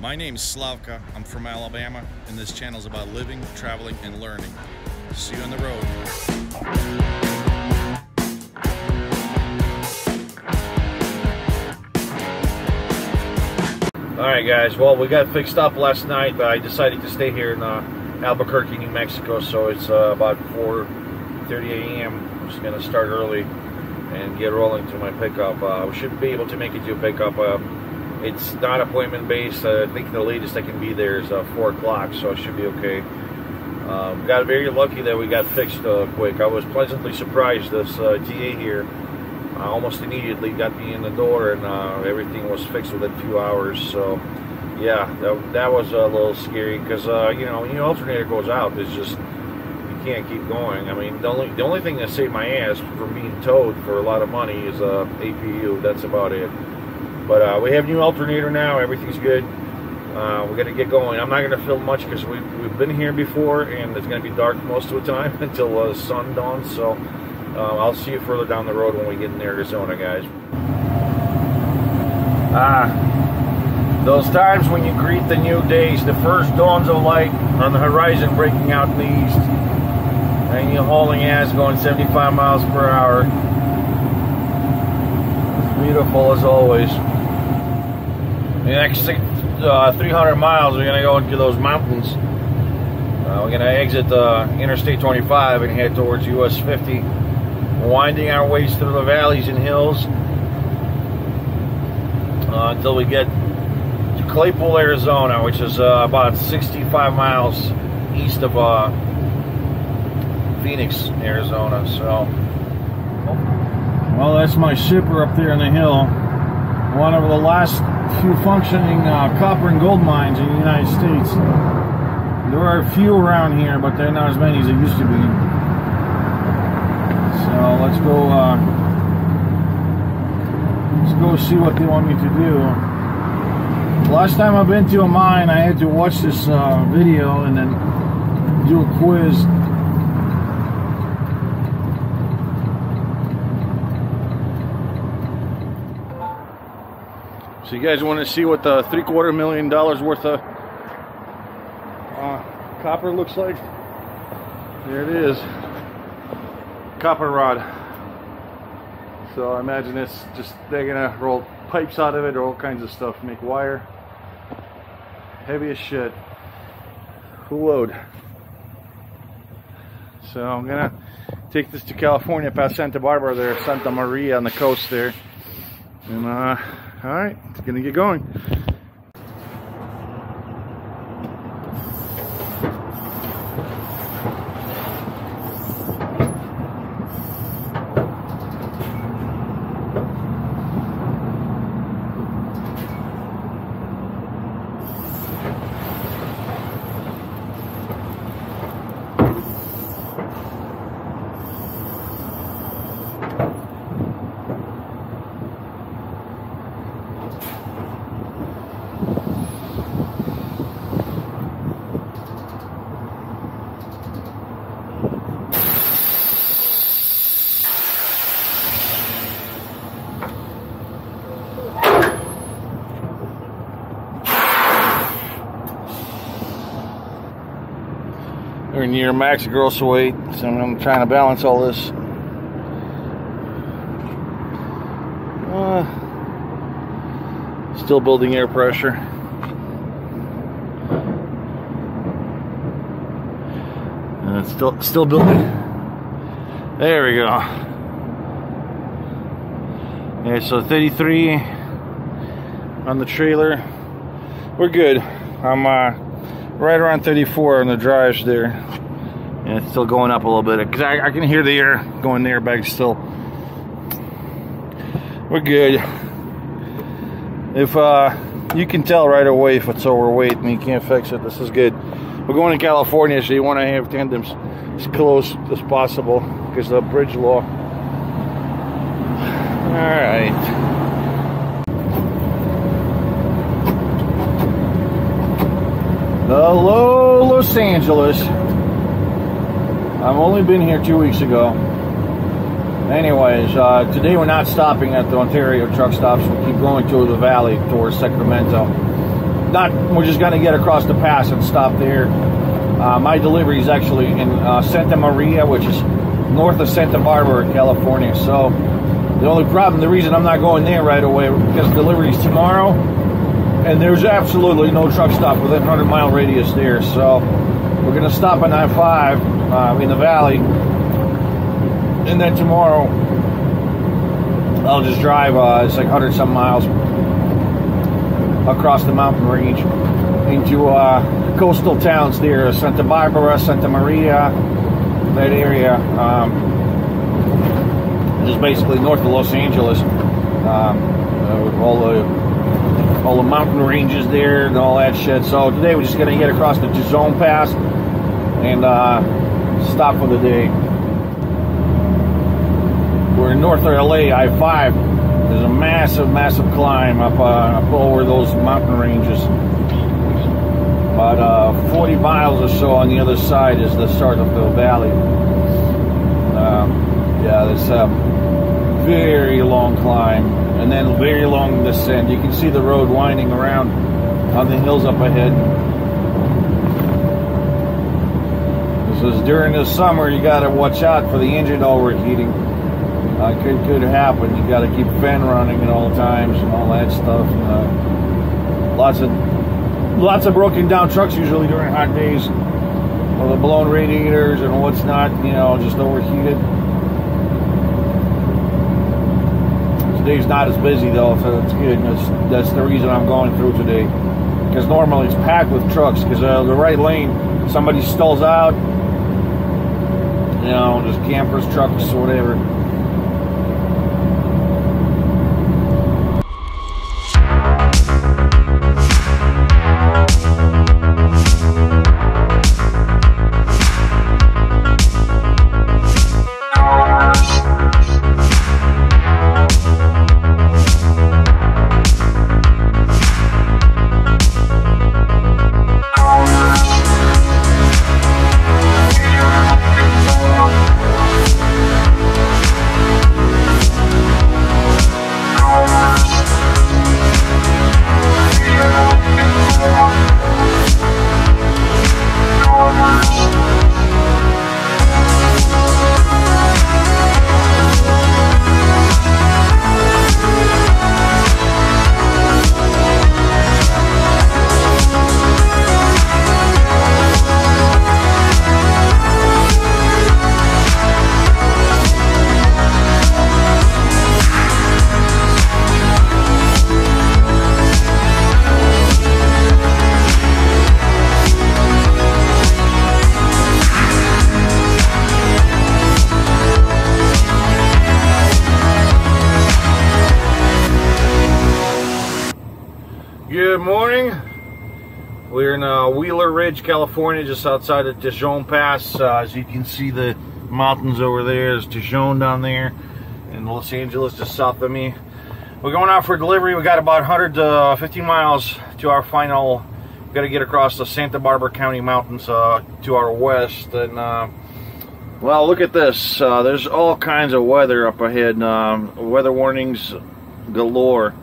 My name's Slavka, I'm from Alabama, and this channel is about living, traveling, and learning. See you on the road. Alright guys, well we got fixed up last night, but I decided to stay here in Albuquerque, New Mexico, so it's about 4:30 a.m. I'm just going to start early and get rolling to my pickup. We should be able to make it to a pickup. It's not appointment based. I think the latest I can be there is 4 o'clock, so I should be okay. Got very lucky that we got fixed quick. I was pleasantly surprised. This TA here almost immediately got me in the door, and everything was fixed within a few hours. So yeah, that was a little scary, because you know, when your alternator goes out, it's just, you can't keep going. I mean, the only thing that saved my ass from being towed for a lot of money is APU. That's about it. But we have new alternator now. Everything's good. We're gonna get going. I'm not gonna film much because we've been here before, and it's gonna be dark most of the time until the sun dawns. So I'll see you further down the road when we get in Arizona, guys. Those times when you greet the new days, the first dawns of light on the horizon breaking out in the east, and you're hauling ass going 75 miles per hour. Beautiful as always. The next 300 miles, we're gonna go into those mountains. We're gonna exit Interstate 25 and head towards US 50, winding our ways through the valleys and hills until we get to Claypool, Arizona, which is about 65 miles east of Phoenix, Arizona. So, well, that's my shipper up there on the hill. One of the last few functioning copper and gold mines in the United States. There are a few around here, but they're not as many as they used to be. So let's go see what they want me to do. Last time I've been to a mine, I had to watch this video and then do a quiz. So you guys want to see what the $750,000 worth of copper looks like? There it is. Copper rod. So I imagine it's just, they're gonna roll pipes out of it or all kinds of stuff, make wire. Heavy as shit. Full load. So I'm gonna take this to California, past Santa Barbara there, Santa Maria on the coast there. And alright, it's gonna get going. We're near max gross weight, so I'm trying to balance all this. Still building air pressure. And it's still building. There we go. Okay, so 33 on the trailer. We're good. I'm right around 34 on the drives there, and it's still going up a little bit because I can hear the air going, the airbag still. We're good. If you can tell right away if it's overweight and you can't fix it, this is good. We're going to California, so you want to have tandems as close as possible because of the bridge law. All right. Hello, Los Angeles. I've only been here 2 weeks ago. Anyways, today we're not stopping at the Ontario truck stops. We keep going to the valley towards Sacramento. we're just gonna get across the pass and stop there. My delivery is actually in Santa Maria, which is north of Santa Barbara, California. So the only problem, the reason I'm not going there right away, because delivery is tomorrow, and there's absolutely no truck stop within 100-mile radius there. So we're gonna stop on I-5 in the valley, and then tomorrow I'll just drive, it's like 100-some miles across the mountain range into coastal towns there, Santa Barbara, Santa Maria, that area, just basically north of Los Angeles, with all the mountain ranges there and all that shit. So today we're just gonna get across the Tejon Pass and stop for the day. We're in north of LA, I-5. There's a massive climb up over those mountain ranges. About 40 miles or so on the other side is the start of the valley. Yeah, there's a very long climb and then very long descent. You can see the road winding around on the hills up ahead. This is during the summer. You got to watch out for the engine overheating. Could happen. You got to keep fan running at all times and all that stuff. Lots of broken down trucks usually during hot days. Well, the blown radiators and what's not, you know, just overheated. Today's not as busy though, so it's good. That's the reason I'm going through today. Because normally it's packed with trucks. Because the right lane, somebody stalls out. You know, just campers, trucks, whatever. Good morning. We're in Wheeler Ridge, California, just outside of Tejon Pass. As you can see, the mountains over there. There's Tejon down there, and Los Angeles just south of me. We're going out for delivery. We got about 150 miles to our final. We've got to get across the Santa Barbara County mountains to our west. And well, look at this. There's all kinds of weather up ahead. Weather warnings galore.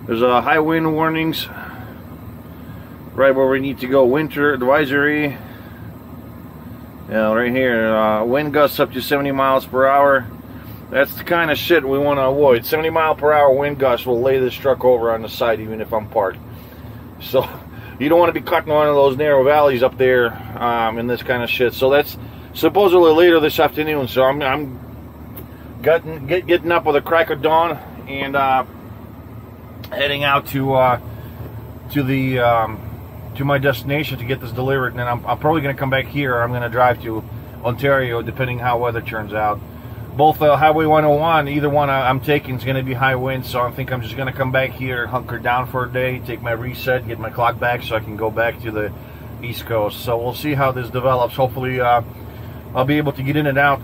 There's high wind warnings right where we need to go. Winter advisory. Yeah, right here. Wind gusts up to 70 miles per hour. That's the kind of shit we want to avoid. 70 mile per hour wind gusts will lay this truck over on the side even if I'm parked. So you don't want to be cutting one of those narrow valleys up there in this kind of shit. So that's supposedly later this afternoon. So I'm getting up with a crack of dawn and heading out to my destination to get this delivered. And then I'm probably going to come back here, or I'm going to drive to Ontario, depending how weather turns out. Both Highway 101, either one I'm taking is going to be high wind, so I think I'm just going to come back here, hunker down for a day, take my reset, get my clock back so I can go back to the East Coast. So we'll see how this develops. Hopefully I'll be able to get in and out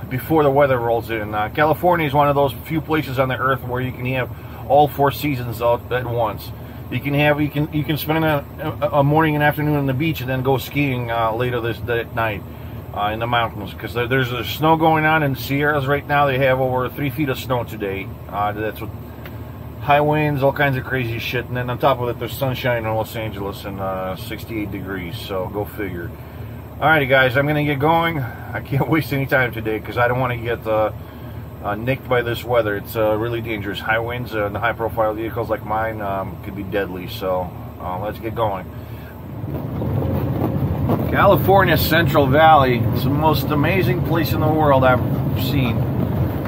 before the weather rolls in. California is one of those few places on the earth where you can have all 4 seasons out at once. You can spend a morning and afternoon on the beach and then go skiing later that night in the mountains, because there's a snow going on in the Sierras right now. They have over 3 feet of snow today. That's what high winds, all kinds of crazy shit, and then on top of it, there's sunshine in Los Angeles and 68 degrees, so go figure. Alrighty guys, I'm gonna get going. I can't waste any time today because I don't want to get nicked by this weather. It's really dangerous. High winds and high profile vehicles like mine could be deadly, so let's get going. California Central Valley is the most amazing place in the world I've seen.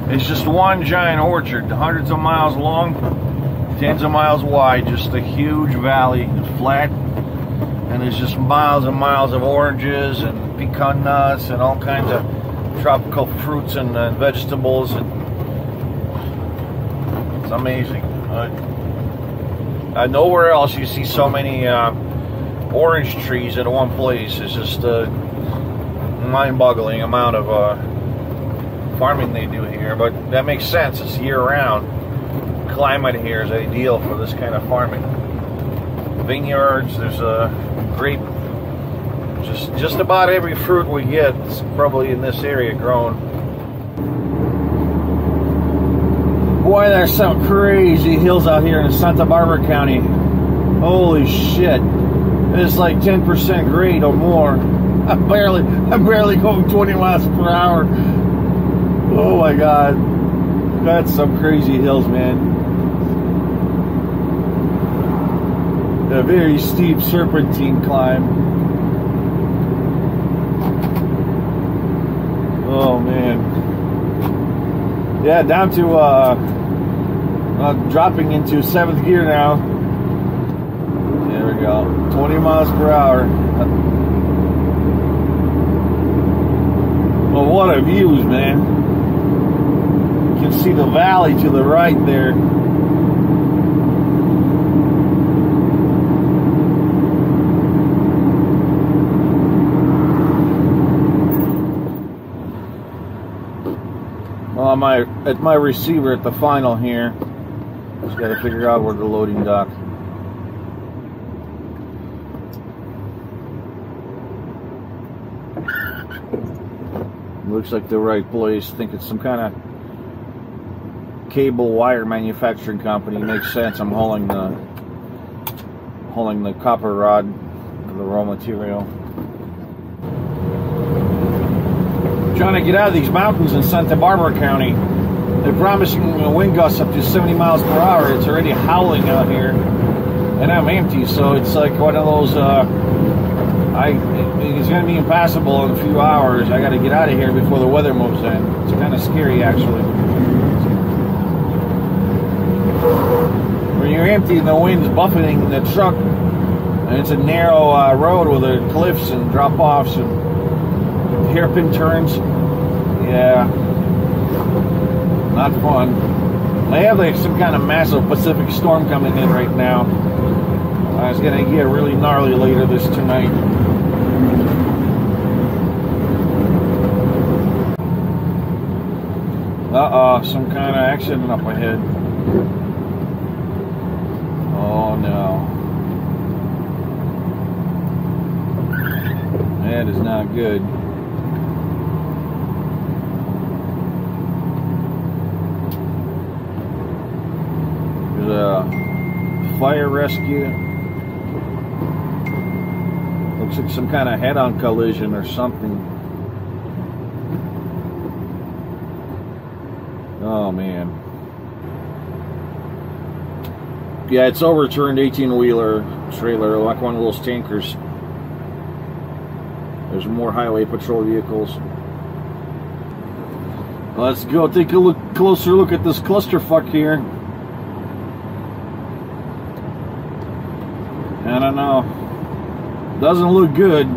It's just one giant orchard, hundreds of miles long, tens of miles wide, just a huge valley. It's flat, and there's just miles and miles of oranges and pecan nuts and all kinds of tropical fruits and vegetables. And it's amazing. Nowhere else you see so many orange trees in one place. It's just a mind-boggling amount of farming they do here, but that makes sense. It's year-round. Climate here is ideal for this kind of farming. Vineyards, there's a grape, just about every fruit we get is probably in this area grown. Boy, there's some crazy hills out here in Santa Barbara County. Holy shit. It's like 10% grade or more. I'm barely going 20 miles per hour. Oh my god. That's some crazy hills, man. A very steep serpentine climb. Oh man. Yeah, down to dropping into 7th gear now. There we go. 20 miles per hour. Well, what a views, man. You can see the valley to the right there. Well, I'm at my receiver at the final here. Just got to figure out where the loading dock. Looks like the right place. I think it's some kind of cable wire manufacturing company. Makes sense. I'm hauling the copper rod, the raw material. Trying to get out of these mountains in Santa Barbara County. They're promising wind gusts up to 70 miles per hour. It's already howling out here, and I'm empty, so it's like one of those. It's going to be impassable in a few hours. I got to get out of here before the weather moves in. It's kind of scary, actually. When you're empty and the wind's buffeting the truck, and it's a narrow road with cliffs and drop-offs and hairpin turns, yeah, not fun. They have like some kind of massive Pacific storm coming in right now. It's going to get really gnarly later tonight. Some kind of accident up ahead. Oh no. That is not good. There's a fire rescue. Looks like some kind of head-on collision or something. Oh man. Yeah, it's overturned 18-wheeler trailer, like one of those tankers. There's more highway patrol vehicles. Let's go take a closer look at this clusterfuck here. I don't know. Doesn't look good.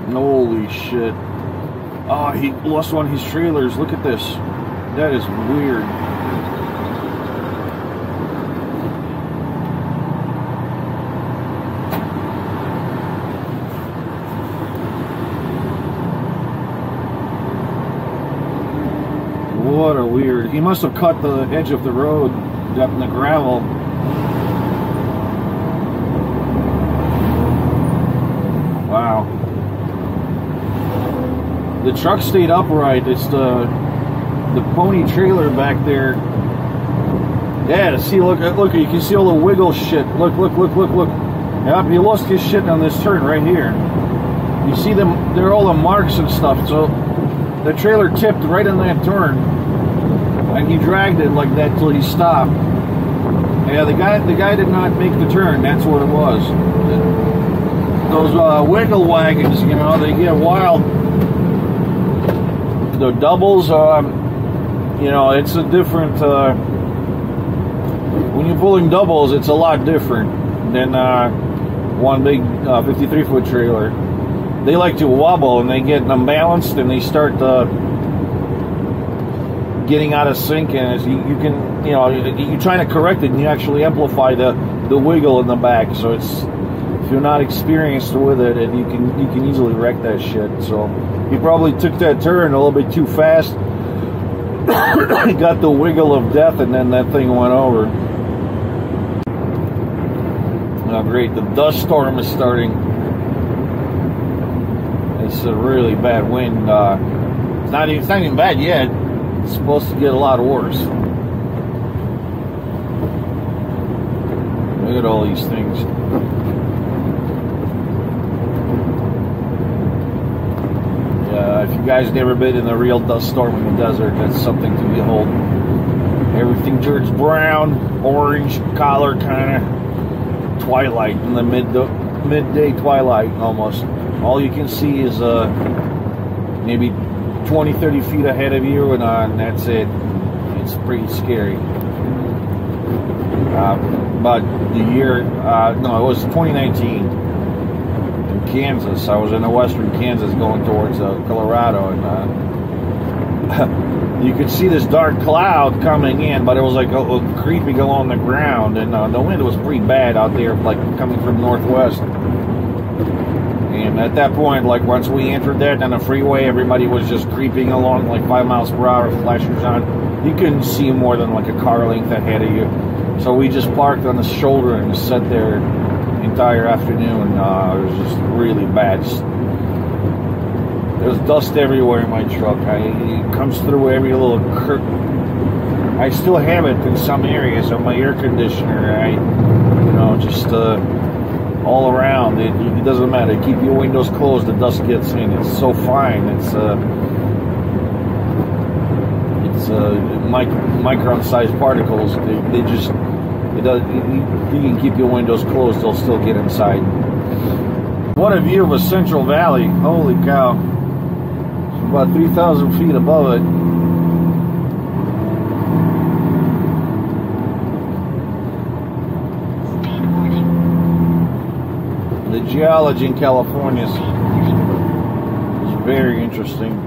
Holy shit. Oh, he lost one of his trailers. Look at this. That is weird. weird. He must have cut the edge of the road up in the gravel. Wow. The truck stayed upright. It's the pony trailer back there. Yeah, see, look, you can see all the wiggle shit. Look. Yep, he lost his shit on this turn right here. You see them, they're all the marks and stuff. So the trailer tipped right in that turn, and he dragged it like that till he stopped. Yeah, the guy did not make the turn. That's what it was. Those wiggle wagons, you know, they get wild. The doubles, you know, it's a different. When you're pulling doubles, it's a lot different than one big 53-foot trailer. They like to wobble and they get unbalanced and they start getting out of sync, and you can, you know, you're trying to correct it and you actually amplify the wiggle in the back. So it's, if you're not experienced with it, and you can easily wreck that shit. So he probably took that turn a little bit too fast. He got the wiggle of death, and then that thing went over. Oh, great! The dust storm is starting. It's a really bad wind. It's not even bad yet. It's supposed to get a lot worse. Look at all these things. If you guys never been in a real dust storm in the desert, that's something to behold. Everything turns brown, orange, color, kind of twilight, in the midday twilight almost. All you can see is maybe 20-30 feet ahead of you, and that's it. It's pretty scary. But the year, no, it was 2019. Kansas. I was in western Kansas going towards Colorado, and you could see this dark cloud coming in, but it was like creeping along the ground, and the wind was pretty bad out there, like coming from northwest. And at that point, like once we entered that on the freeway, everybody was just creeping along like 5 miles per hour, flashers on. You couldn't see more than like a car length ahead of you. So we just parked on the shoulder and sat there entire afternoon. It was just really bad. There's dust everywhere in my truck. It comes through every little curve. I still have it in some areas of my air conditioner. You know, just all around. It doesn't matter. Keep your windows closed. The dust gets in. It's so fine. It's micron-sized particles. They just. You can keep your windows closed, they'll still get inside. What a view of a Central Valley. Holy cow. It's about 3,000 feet above it. The geology in California is very interesting.